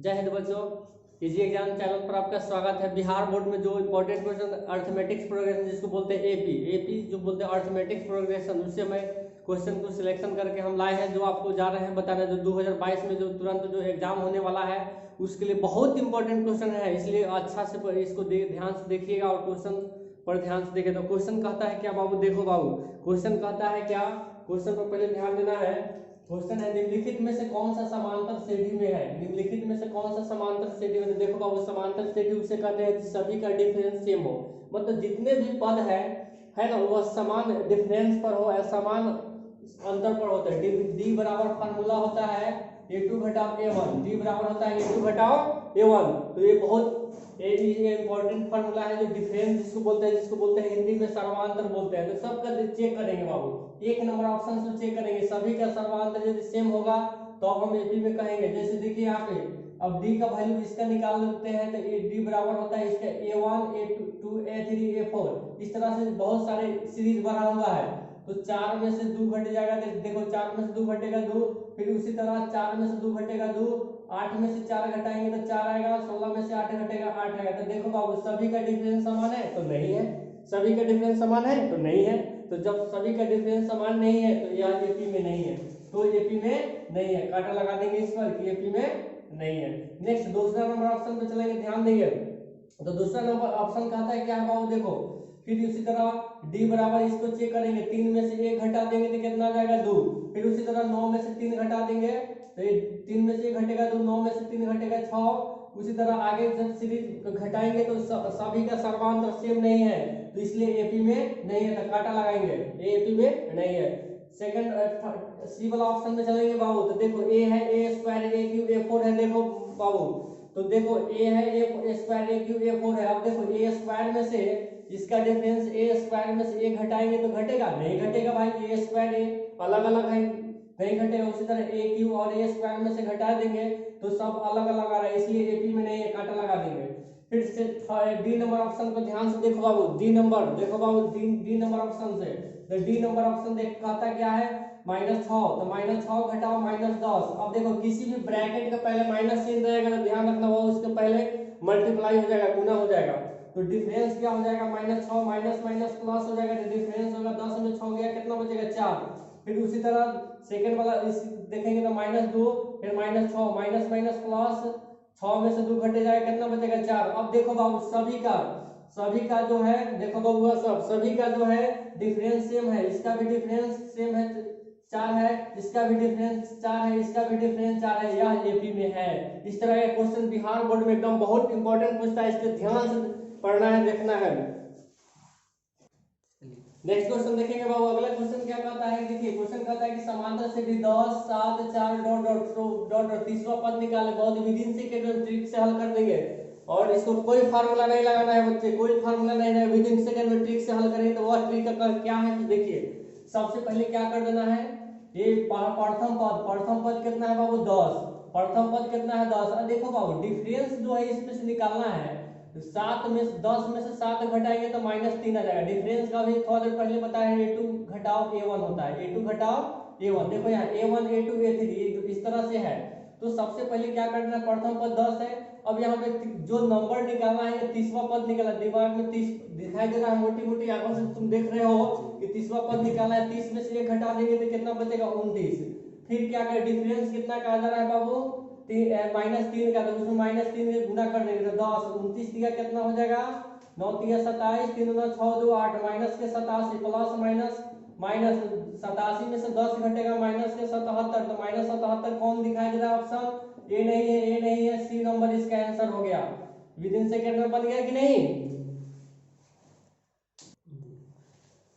जय हिंद बच्चों, easy exam channel पर आपका स्वागत है। बिहार बोर्ड में जो इंपॉर्टेंट क्वेश्चन अर्थमेटिक्स प्रोग्रेशन जिसको बोलते हैं एपी जो बोलते हैं अर्थमेटिक्स प्रोग्रेशन, उससे मैं क्वेश्चन को सिलेक्शन करके हम लाए हैं, जो आपको जा रहे हैं बताने। जो 2022 में जो तुरंत जो एग्जाम होने वाला है उसके लिए बहुत इंपॉर्टेंट क्वेश्चन है, इसलिए अच्छा से इसको ध्यान से देखिएगा और क्वेश्चन पर ध्यान से देखे। तो क्वेश्चन कहता है क्या बाबू? देखो बाबू, क्वेश्चन कहता है क्या, क्वेश्चन पर पहले ध्यान देना है। क्वेश्चन है निम्नलिखित में से कौन सा समांतर श्रेणी में है? निम्नलिखित में से कौन सा समांतर श्रेणी में? देखो बाबू, समांतर श्रेणी उसे कहते हैं सभी का डिफरेंस सेम हो, मतलब जितने भी पद है ना, वह समान डिफरेंस पर हो, समान अंतर पर होता है। डी बराबर फार्मूला होता है a2 घटाव a1, डी बराबर होता है a2 घटाव a1। तो ये बहुत इंपॉर्टेंट फार्मूला है, जो डिफरेंस जिसको बोलते हैं हिंदी में सर्वांतर बोलते हैं। तो सबका चेक करेंगे बाबू, एक नंबर ऑप्शन से चेक करेंगे, सभी का सर्वांतर यदि सेम होगा तो अब हम एपी में कहेंगे। जैसे देखिए यहाँ पे अब डी का वैल्यू इसका निकाल लेते हैं, तो डी बराबर होता है इसका a1 a2 a3 a4। इस तरह से बहुत सारे सीरीज बना हुआ है। तो 4 में से 2 घट जाएगा, देखो 4 में से 2 घटेगा 2, फिर उसी तरह 4 में से 2 घटेगा 2, 8 में से 4 घटाएंगे तो 4 आएगा, 16 में से 8 घटेगा 8 आएगा। तो देखो बाबू, सभी का डिफरेंस समान है तो नहीं है, सभी का डिफरेंस समान है तो नहीं है। तो जब सभी का डिफरेंस समान नहीं है तो यह एपी में नहीं है, तो एपी में नहीं है, कांटा लगा देंगे इस पर कि एपी में नहीं है। नेक्स्ट दूसरा नंबर ऑप्शन पे चलेंगे, ध्यान देंगे। तो दूसरा नंबर ऑप्शन कहता है क्या है बाबू? देखो फिर उसी तरह डी बराबर इसको चेक करेंगे, 3 में से 1 घटा देंगे तो कितना आ जाएगा 2। फिर उसी तरह 9 में से 3 घटा देंगे तो 3 में से 1 घटेगा 2, 9 में से 3 घटेगा 6। उसी तरह आगे जब सीरीज घटाएंगे तो सभी का सर्वांतर सेम नहीं है, तो इसलिए एपी में नहीं है, तो कांटा लगाएंगे, एपी में नहीं है। सेकंड सी वाला ऑप्शन में चलेंगे बाबू। तो देखो ए है ए स्क्वायर ए क्यूब a4 है, देखो बाबू, तो देखो ए है ए स्क्वायर ए क्यूब a4 है। अब देखो ए स्क्वायर में से इसका डिफरेंस ए स्क्वायर में से 1 घटाएंगे तो घटेगा? नहीं घटेगा भाई, ए स्क्वायर ए अलग अलग है, नहीं घटेगा। उसी तरह ए क्यूब और ए स्क्वायर में से घटा देंगे तो सब अलग अलग आ रहा है, इसलिए एपी में नहीं है, कांटा लगा देंगे। फिर से डी नंबर ऑप्शन को ध्यान से देखो बाबू, डी नंबर देखो बाबू, डी नंबर ऑप्शन से, तो डी नंबर ऑप्शन देख कहता क्या है? -6, तो -6 घटाओ -10। अब देखो किसी भी ब्रैकेट का पहले माइनस चिन्ह रहेगा तो ध्यान रखना वो उसके पहले मल्टीप्लाई हो जाएगा, गुना हो जाएगा। तो डिफरेंस क्या हो जाएगा? -6 माइनस माइनस प्लस हो जाएगा, तो डिफरेंस होगा 10 में 6 गया, कितना बचेगा 4। फिर उसी तरह सेकंड वाला इस देखेंगे तो -2, फिर -6 माइनस माइनस प्लस 6 में से 2 घटे जाएगा, कितना बचेगा 4। अब देखो बाबू, सभी का जो है, देखो बाबू सभी का जो है डिफरेंस सेम है, इसका भी डिफरेंस सेम है 4 है, इसका भी डिफरेंस 4 है, इसका भी डिफरेंस 4 है, यह एपी में है। इस तरह का क्वेश्चन बिहार बोर्ड में एकदम बहुत इंपॉर्टेंट पूछता है, इसके ध्यान से पढ़ना है, देखना है। नेक्स्ट क्वेश्चन देखेंगे बाबू, अगला क्वेश्चन क्या कहता है? देखिए क्वेश्चन कहता है कि समांतर से 10 7 4 डॉट तीसरा पद निकाले, बहुत विदिन से के ट्रिक से हल कर देंगे। और इसको कोई फार्मूला नहीं लगाना है बच्चे, कोई फार्मूला नहीं है, विदिन सेकंड में ट्रिक से हल करेंगे। तो वह ट्रिक का क्या है? तो देखिए सबसे पहले क्या कर देना है, ये प्रथम पद कितना है बाबू? 10। प्रथम पद कितना है? 10। देखो बाबू, डिफरेंस जो है इसमें से निकालना है, तो 7 में 10 में से 7 घटाएंगे तो -3 आ जाएगा। डिफरेंस का भी थोड़ा देर पहले बताया, a2 घटाव a1 होता है, a2 घटाव a1। देखो यहाँ a1 a2 a3 इस तरह से है। तो सबसे पहले क्या करना है, प्रथम पद 10 है। अब यहाँ पे जो नंबर निकालना है, तीसरा पद निकालना, दिमाग में 30 दिखाई दे रहा है, मोटी मोटी आंखों से तुम देख रहे हो कि तीसरा पद निकालना है। 30 में से 1 घटा देंगे तो कितना बचेगा? 29। फिर क्या करें, डिफरेंस कितना का आ जा रहा है बाबू? -3 का, तो उसमें -3 में गुना कर देंगे तो 10, 29 दिया, कितना हो जाएगा? 9 3 27, 3 9 6 2 8, माइनस के 87 प्लस माइनस माइनस 87 में से 10 घटेगा, माइनस के 77, तो -77 कौन दिखाई दे रहा है? ऑप्शन ए नहीं है, ए नहीं है, सी नंबर इसका आंसर हो गया। विदिन सेकंड में बन गया कि नहीं?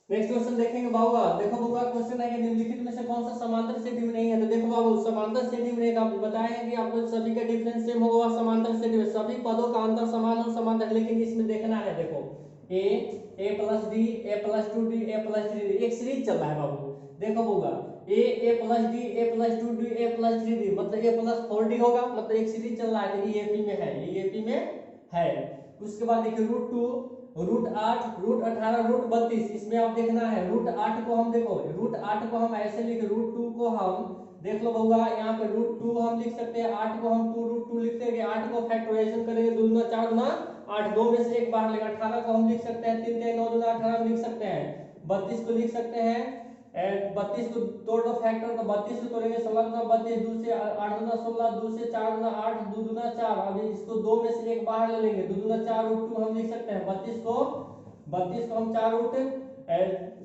नेक्स्ट क्वेश्चन देखेंगे बाबूगा। देखो बाबूगा, क्वेश्चन है कि निम्नलिखित में से कौन सा समांतर श्रेणी में नहीं है? तो देखो बाबू, समांतर श्रेणी में नहीं, आप बताए हैं कि आपको सभी का डिफरेंस सेम होगा, समांतर श्रेणी में सभी पदों का अंतर समान हो, समांतर। लेकिन इसमें देखना है, देखो a plus D a plus 2d a plus 3d, एक सीरीज चल रहा है बाबू। देखो बाबूगा, a plus D a plus 2d a plus 3d, मतलब a प्लस 4d होगा, मतलब एक सीरीज चल रहा है, ये एपी में है, ये एपी में है। उसके बाद देखिए √2 √8 √18 √32, इसमें आप देखना है √8 को हम देखो, √8 को हम ऐसे लिखे, √2 को हम देख लो बउआ, यहाँ पे √2 हम लिख सकते हैं, 8 को हम 2√2 लिखते हैं, 8 को फैक्टराइजेशन करेंगे 2 दूना 4 गुना 8, 2 में से 1 बाहर लेगा, 18 को हम लिख सकते हैं 3 3 9 दूना 18 में लिख सकते हैं, 32 को लिख सकते हैं, 32 को तोड़ दो फैक्टर, तो 32 को तोड़ेंगे 16 दूना 32, 2 से 8 दूना 16, 2 से 4 दूना 8, 2 दूना 4, अभी इसको 2 में से 1 बाहर ले लेंगे, 2 दूना 4√2 हम लिख सकते हैं, 32 को हम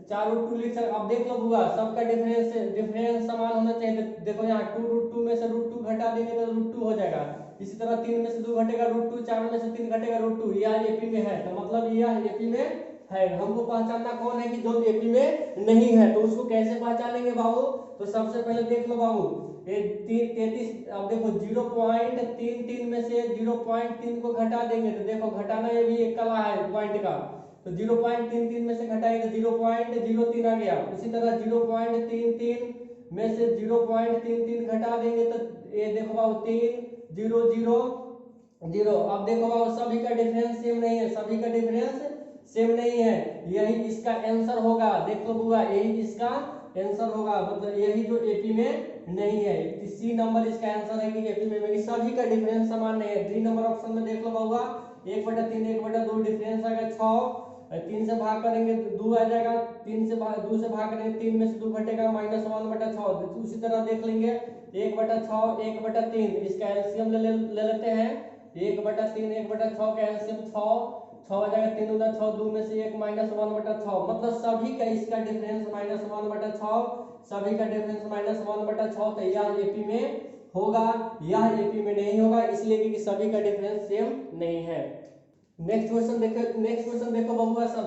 4√2 लिख सकते। अब देख लो बुआ, सबका डिफरेंस समान होना चाहिए, देखो यहाँ 2√2 में से √2 घटा देंगे तो √2 हो जाएगा, इसी तरह 3 में से 2 घटेगा √2, 4 में से 3 घटेगा √2, यह एपी में है, तो मतलब यह एपी में है। हमको पहचानना कौन है कि जो एपी में नहीं है, तो उसको कैसे पहचानेंगे बाबू, तो सबसे पहले देख लो बाबू, ये 33, अब देखो 0.33 में से 0.3 को घटा देंगे, तो देखो घटाना ये भी एक कला है पॉइंट का, तो 0.33 में से घटाएंगे तो 0.03 आ गया, उसी तरह 0.33 में से 0.33 घटा देंगे तो ये देखो बाबू 3 0 0 0। अब देखो बाबू सभी का डिफरेंस सेम नहीं है, सभी का डिफरेंस सेम नहीं है, यही इसका आंसर होगा, देख लो बुआ यही इसका आंसर होगा, मतलब यही जो एपी में नहीं है, सी नंबर इसका आंसर है कि एपी में सभी का डिफरेंस समान नहीं है। 3 नंबर ऑप्शन में देख लो बाबूआ 1/3 1/2 डिफरेंस आ गया 6, 3 से भाग करेंगे तो 2 आ जाएगा, 2 से भाग करेंगे 3 में से 2 घटेगा -1/6, उसी तरह देख लेंगे 1/6 1/3, इसका एलसीएम ले लेते हैं, 1/3 1/6 का एलसीएम 6 आ जाएगा, 3 दूना 6, 2 में से 1 -1/6, मतलब सभी का इसका डिफरेंस -1/6, सभी का डिफरेंस -1/6, तो यह एपी में होगा, यह एपी में नहीं होगा, इसलिए क्योंकि सभी का डिफरेंस सेम नहीं है। नेक्स्ट क्वेश्चन देखो बबुआ, सब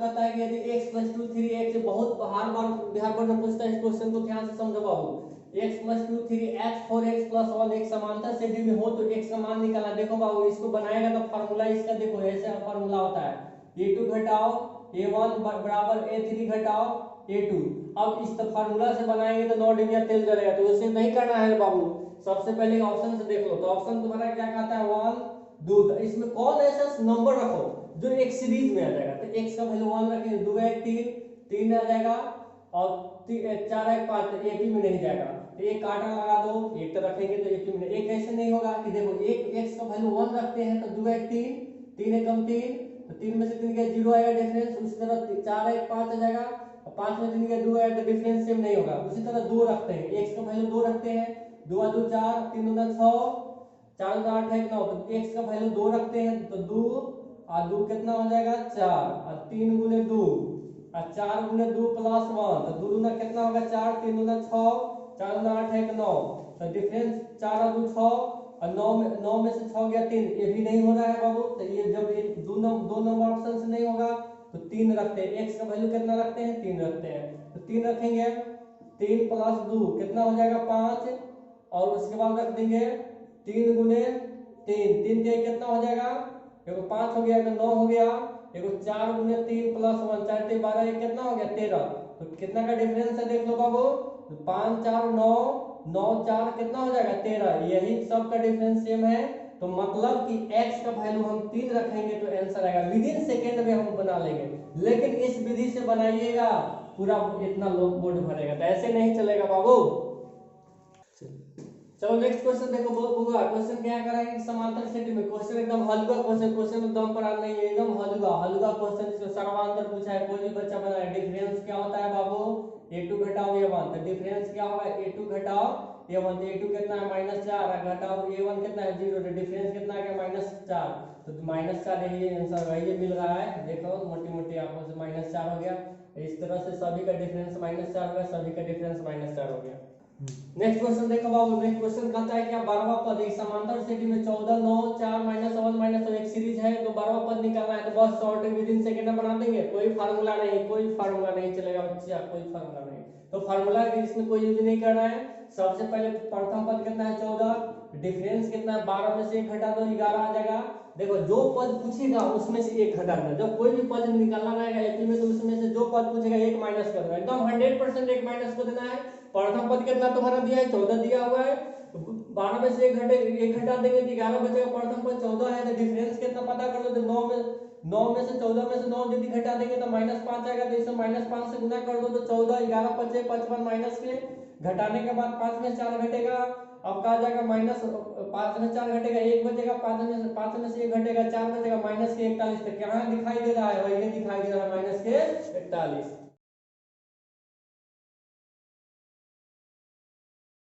कहता है कि यदि x + 2 3x, बहुत हर बार बिहार बोर्ड में पूछता है, इस क्वेश्चन को ध्यान से समझो बाबू, x + 2 3x 4x + 1 एक समांतर श्रेणी में हो तो x का मान निकालना। देखो बाबू इसको बनाएगा तो फार्मूला इसका देखो ऐसा फार्मूला होता है, a2 घटाओ a1 बराबर a3 घटाओ a2। अब इस फार्मूला से बनाएंगे तो 9 डिबिया तेल जलेगा, तो उसे नहीं करना है बाबू, सबसे पहले ऑप्शन से देख लो, तो ऑप्शन तुम्हारा क्या कहता है 1 2, तो इसमें कौन ऐसा नंबर रखो जो एक सीरीज में आ जाएगा, तो x का वैल्यू 1 रखेंगे, 2 1 3 आ जाएगा, और 4 1 5 एपी में नहीं जाएगा, तो एक काटा लगा दो, एक तो रखेंगे तो एपी में, एक ऐसे नहीं होगा कि देखो एक x का वैल्यू 1 रखते हैं तो 2 1 3 1 3, तो 3 में से 3 गया 0 आएगा डिफरेंस, उसी तरह 4 1 5 आ जाएगा, और 5 में 3 गया 2 आएगा, तो डिफरेंस सेम नहीं होगा। उसी तरह 2 रखते हैं, x का वैल्यू 2 रखते हैं, 2 2 4 3 2 6 4 8 है 9, तो x का वैल्यू 2 रखते हैं तो 2 और 2 कितना हो जाएगा 4, और 3 गुने 2 और 4 गुने 2 प्लस 1, तो 2 दूना कितना होगा 4, 3 दूना 6, 4 दूना 8 है 9, तो डिफरेंस 4 और 2 6, और 9 में से 6 गया 3, ये भी नहीं हो रहा है बाबू, तो ये जब ये दो नंबर ऑप्शन से नहीं होगा तो 3 रखते हैं, x का वैल्यू कितना रखते हैं 3 रखते हैं, तो 3 रखेंगे, 3 + 2 कितना हो जाएगा 5, और उसके बाद रख देंगे 3 गुने 3, 3 के कितना हो जाएगा, देखो 5 हो गया, 9 हो गया, देखो 4 गुने 3 + 1 4 3 12, ये कितना हो गया 13, तो कितना का डिफरेंस है देख लो बाबू, तो 5 4 9 9 4 कितना हो जाएगा 13, यही सब का डिफरेंस सेम है, तो मतलब कि x का वैल्यू हम 3 रखेंगे तो आंसर आएगा, विदिन सेकंड में हम बना लेंगे, लेकिन इस विधि से बनाइएगा पूरा इतना लोग बोर्ड भरेगा, तो ऐसे नहीं चलेगा बाबू। चलो नेक्स्ट क्वेश्चन देखो बुआ, क्वेश्चन क्या करा है कि समांतर श्रेणी में, क्वेश्चन एकदम हलवा क्वेश्चन एकदम पढ़ा नहीं है, एकदम हलवा क्वेश्चन, इसमें सर्वांतर पूछा है, कोई भी बच्चा बनाए। डिफरेंस क्या होता है बाबू, a2 घटाओ a1, तो डिफरेंस क्या होगा a2 घटाओ a1, तो a2 कितना है -4, घटाओ a1 कितना है 0, तो डिफरेंस कितना आ गया -4, तो -4 यही आंसर वही मिल रहा है, देखो मोटी मोटी आंखों से -4 हो गया, इस तरह से सभी का डिफरेंस -4 हो गया, सभी का डिफरेंस -4 हो गया। नेक्स्ट क्वेश्चन देखो बाबू, नेक्स्ट क्वेश्चन कहता है कि 12वां पद एक समांतर श्रेणी में 14 9 4 -1 -1 एक सीरीज है, तो 12वां पद निकालना है, तो बस शॉर्ट विदिन सेकंड में बना देंगे, कोई फार्मूला नहीं चलेगा बच्चा, कोई फार्मूला नहीं, तो फार्मूला इसमें कोई यूज नहीं करना है। सबसे पहले प्रथम पद कितना है 14, डिफरेंस कितना है 12 में से 1 घटा दो 11 आ जाएगा, देखो जो पद पूछेगा उसमें से 1 घटा देना, जब कोई भी पद निकालना रहेगा एपी में तो उसमें से जो पद पूछेगा 1 माइनस कर देना, एकदम 100% 1 माइनस कर देना है। प्रथम पद कितना तुम्हारा दिया है 14 दिया हुआ है, 12 में से 1 घटा देंगे तो 11 बचेगा, प्रथम पद 14 है, तो डिफरेंस कितना पता कर लो, तो 9 में से 14 में से 9 यदि घटा देंगे तो -5 आएगा, तो इसे -5 से गुना कर दो तो 14, 11 5 55 माइनस के घटाने के बाद 5 में 4 घटेगा, अब कहा जाएगा -5 में 4 घटेगा 1 बचेगा, 5 में से 1 घटेगा 4 बचेगा -41, तो यहाँ दिखाई दे रहा है भाई, ये दिखाई दे रहा है -41।